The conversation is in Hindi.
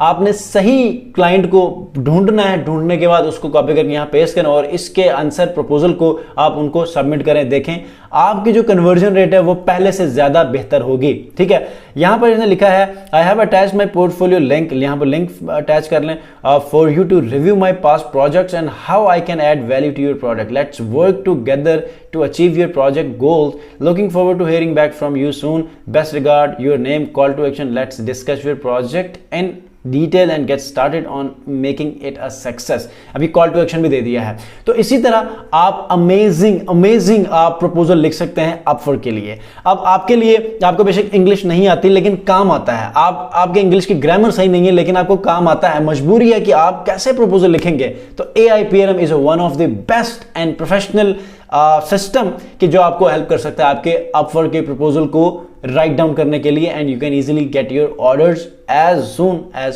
आपने सही क्लाइंट को ढूंढना है, ढूंढने के बाद उसको कॉपी करके यहाँ पेस्ट करना और इसके आंसर प्रपोजल को आप उनको सबमिट करें। देखें आपकी जो कन्वर्जन रेट है वो पहले से ज्यादा बेहतर होगी। ठीक है, यहां पर इसने लिखा है I have attached my portfolio link, यहां पर लिंक अटैच कर लें for you to review my past projects and how I can add value to your product, let's work together to achieve your project goals, looking forward to hearing back from you soon, best regard, your name, call to action, let's discuss your project in detail and get started on making it a success. अभी कॉल टू एक्शन भी दे दिया है। तो इसी तरह आप अमेजिंग आप प्रपोजल लिख सकते हैं अपवर्क के लिए। अब आपके लिए, आपको बेशक इंग्लिश नहीं आती लेकिन काम आता है, आपके इंग्लिश की ग्रामर सही नहीं है लेकिन आपको काम आता है, मजबूरी है कि आप कैसे प्रपोजल लिखेंगे। तो AIPLM is one of the best and professional system कि जो आपको हेल्प कर सकता है आपके अपवर्क के प्रपोजल को राइट डाउन करने के लिए, and you can easily get your orders as soon as